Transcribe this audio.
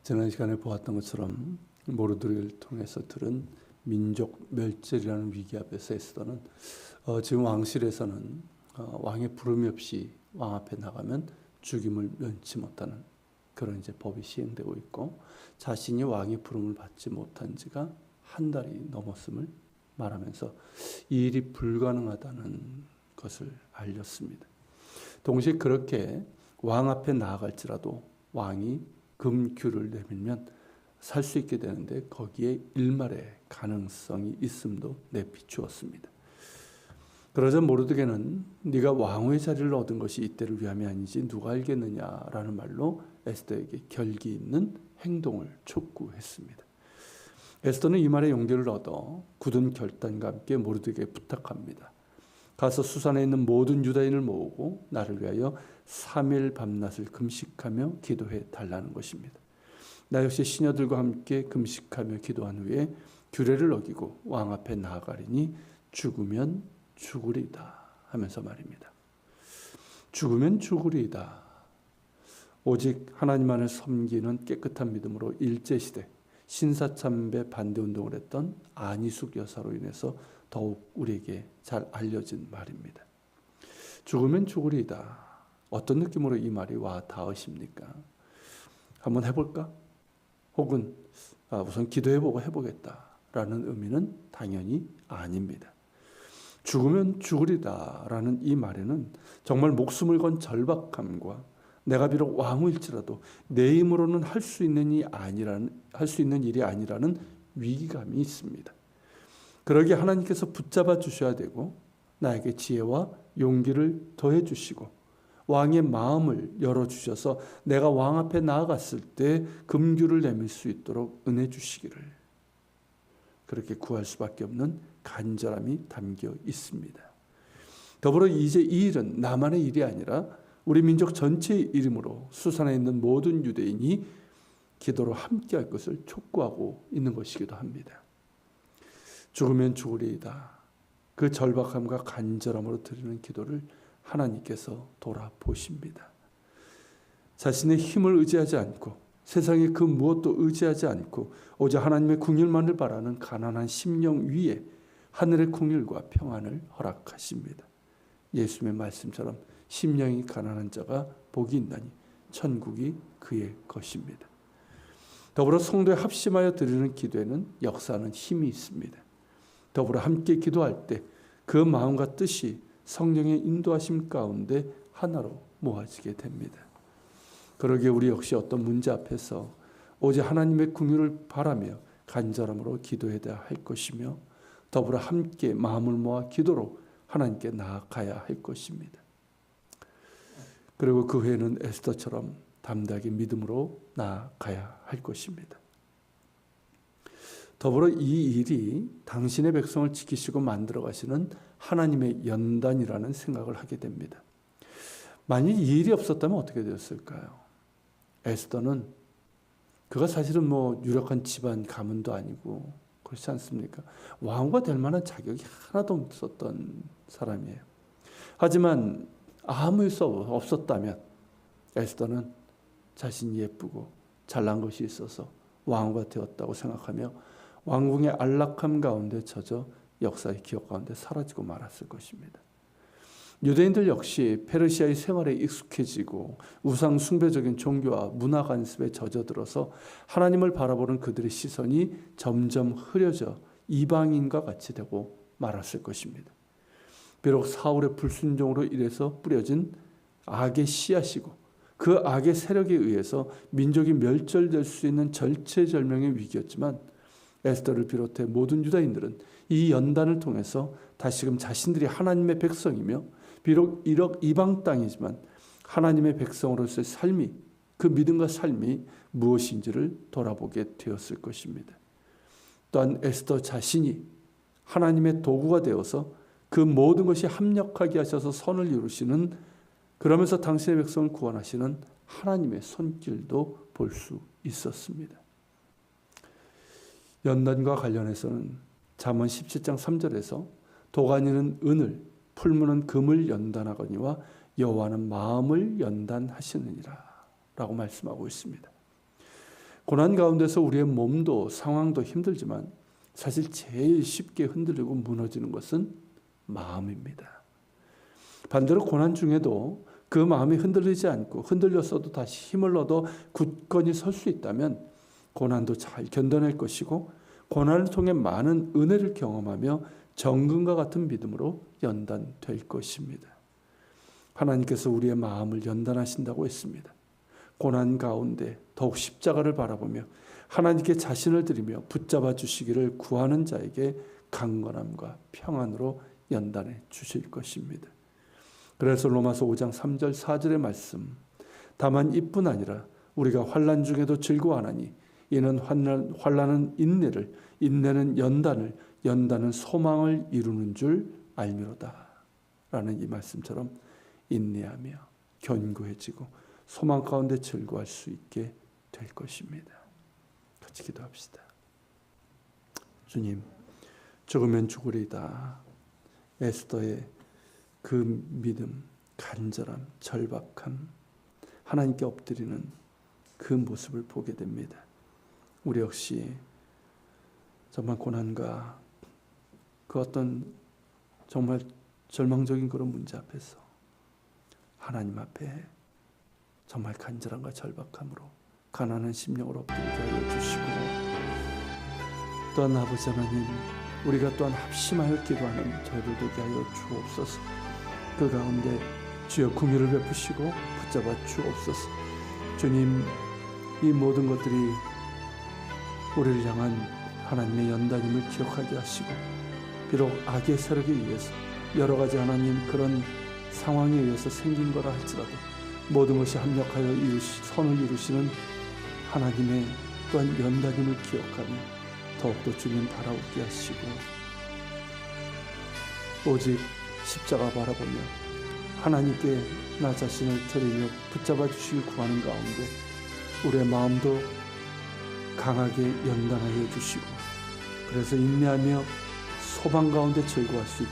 지난 시간에 보았던 것처럼 모르드를 통해서 들은 민족 멸절이라는 위기 앞에서 에스더는 지금 왕실에서는 왕의 부름이 없이 왕 앞에 나가면 죽임을 면치 못하는 그런 이제 법이 시행되고 있고, 자신이 왕의 부름을 받지 못한 지가 한 달이 넘었음을 말하면서 이 일이 불가능하다는 것을 알렸습니다. 동시에 그렇게 왕 앞에 나아갈지라도 왕이 금규를 내밀면 살 수 있게 되는데 거기에 일말의 가능성이 있음도 내비추었습니다. 그러자 모르드게는 네가 왕후의 자리를 얻은 것이 이때를 위함이 아니지 누가 알겠느냐라는 말로 에스더에게 결기 있는 행동을 촉구했습니다. 에스더는 이 말에 용기를 얻어 굳은 결단과 함께 모르드게에게 부탁합니다. 가서 수산에 있는 모든 유다인을 모으고 나를 위하여 3일 밤낮을 금식하며 기도해 달라는 것입니다. 나 역시 시녀들과 함께 금식하며 기도한 후에 규례를 어기고 왕 앞에 나아가리니 죽으면 죽으리다 하면서 말입니다. 죽으면 죽으리다. 오직 하나님만을 섬기는 깨끗한 믿음으로 일제시대 신사참배 반대운동을 했던 안희숙 여사로 인해서 더욱 우리에게 잘 알려진 말입니다. 죽으면 죽으리다. 어떤 느낌으로 이 말이 와 닿으십니까? 한번 해볼까? 혹은 우선 기도해보고 해보겠다라는 의미는 당연히 아닙니다. 죽으면 죽으리다라는 이 말에는 정말 목숨을 건 절박함과 내가 비록 왕후일지라도 내 힘으로는 할 수 있는 일이 아니라는 위기감이 있습니다. 그러기에 하나님께서 붙잡아 주셔야 되고 나에게 지혜와 용기를 더해 주시고 왕의 마음을 열어주셔서 내가 왕 앞에 나아갔을 때 금규를 내밀 수 있도록 은혜 주시기를, 그렇게 구할 수밖에 없는 간절함이 담겨 있습니다. 더불어 이제 이 일은 나만의 일이 아니라 우리 민족 전체의 이름으로 수산에 있는 모든 유대인이 기도로 함께할 것을 촉구하고 있는 것이기도 합니다. 죽으면 죽으리이다. 그 절박함과 간절함으로 드리는 기도를 하나님께서 돌아보십니다. 자신의 힘을 의지하지 않고 세상의 그 무엇도 의지하지 않고 오직 하나님의 긍휼만을 바라는 가난한 심령 위에 하늘의 긍휼과 평안을 허락하십니다. 예수님의 말씀처럼 심령이 가난한 자가 복이 있나니 천국이 그의 것입니다. 더불어 성도에 합심하여 드리는 기도에는 역사하는 힘이 있습니다. 더불어 함께 기도할 때 그 마음과 뜻이 성령의 인도하심 가운데 하나로 모아지게 됩니다. 그러기에 우리 역시 어떤 문제 앞에서 오직 하나님의 긍휼을 바라며 간절함으로 기도해야 할 것이며 더불어 함께 마음을 모아 기도로 하나님께 나아가야 할 것입니다. 그리고 그 후에는 에스더처럼 담대하게 믿음으로 나아가야 할 것입니다. 더불어 이 일이 당신의 백성을 지키시고 만들어 가시는 하나님의 연단이라는 생각을 하게 됩니다. 만일 이 일이 없었다면 어떻게 되었을까요? 에스더는 그가 사실은 유력한 집안 가문도 아니고 그렇지 않습니까? 왕후가 될 만한 자격이 하나도 없었던 사람이에요. 하지만 아무 일 없었다면 에스더는 자신이 예쁘고 잘난 것이 있어서 왕후가 되었다고 생각하며 왕궁의 안락함 가운데 젖어 역사의 기억 가운데 사라지고 말았을 것입니다. 유대인들 역시 페르시아의 생활에 익숙해지고 우상 숭배적인 종교와 문화 간섭에 젖어들어서 하나님을 바라보는 그들의 시선이 점점 흐려져 이방인과 같이 되고 말았을 것입니다. 비록 사울의 불순종으로 인해서 뿌려진 악의 씨앗이고 그 악의 세력에 의해서 민족이 멸절될 수 있는 절체절명의 위기였지만 에스더를 비롯해 모든 유다인들은 이 연단을 통해서 다시금 자신들이 하나님의 백성이며 비록 이방 땅이지만 하나님의 백성으로서의 삶이, 그 믿음과 삶이 무엇인지를 돌아보게 되었을 것입니다. 또한 에스더 자신이 하나님의 도구가 되어서 그 모든 것이 합력하게 하셔서 선을 이루시는, 그러면서 당신의 백성을 구원하시는 하나님의 손길도 볼 수 있었습니다. 연단과 관련해서는 잠언 17장 3절에서 도가니는 은을, 풀무는 금을 연단하거니와 여호와는 마음을 연단하시느니라 라고 말씀하고 있습니다. 고난 가운데서 우리의 몸도 상황도 힘들지만 사실 제일 쉽게 흔들리고 무너지는 것은 마음입니다. 반대로 고난 중에도 그 마음이 흔들리지 않고 흔들렸어도 다시 힘을 얻어 굳건히 설 수 있다면 고난도 잘 견뎌낼 것이고 고난을 통해 많은 은혜를 경험하며 정금과 같은 믿음으로 연단될 것입니다. 하나님께서 우리의 마음을 연단하신다고 했습니다. 고난 가운데 더욱 십자가를 바라보며 하나님께 자신을 드리며 붙잡아 주시기를 구하는 자에게 강건함과 평안으로 연단해 주실 것입니다. 그래서 로마서 5장 3절 4절의 말씀, 다만 이뿐 아니라 우리가 환난 중에도 즐거워하나니 이는 환난은 인내를, 인내는 연단을, 연단은 소망을 이루는 줄 알미로다 라는 이 말씀처럼 인내하며 견고해지고 소망 가운데 즐거워할 수 있게 될 것입니다. 같이 기도합시다. 주님, 죽으면 죽으리다. 에스더의 그 믿음, 간절함, 절박함, 하나님께 엎드리는 그 모습을 보게 됩니다. 우리 역시 정말 고난과 그 어떤 정말 절망적인 그런 문제 앞에서 하나님 앞에 정말 간절함과 절박함으로 가난한 심령으로 엎드리게 하여 주시고, 또한 아버지 하나님, 우리가 또한 합심하여 기도하는 저희들 되게 하여 주옵소서. 그 가운데 주여 긍휼을 베푸시고 붙잡아 주옵소서. 주님, 이 모든 것들이 우리를 향한 하나님의 연단임을 기억하게 하시고, 비록 악의 세력에 의해서 여러 가지 하나님 그런 상황에 의해서 생긴 거라 할지라도 모든 것이 합력하여 선을 이루시는 하나님의 또한 연단임을 기억하며 더욱더 주님 바라보게 하시고, 오직 십자가 바라보며 하나님께 나 자신을 드리며 붙잡아 주시길 구하는 가운데 우리의 마음도 강하게 연단하여 주시고, 그래서 인내하며 소망 가운데 즐거워할 수 있게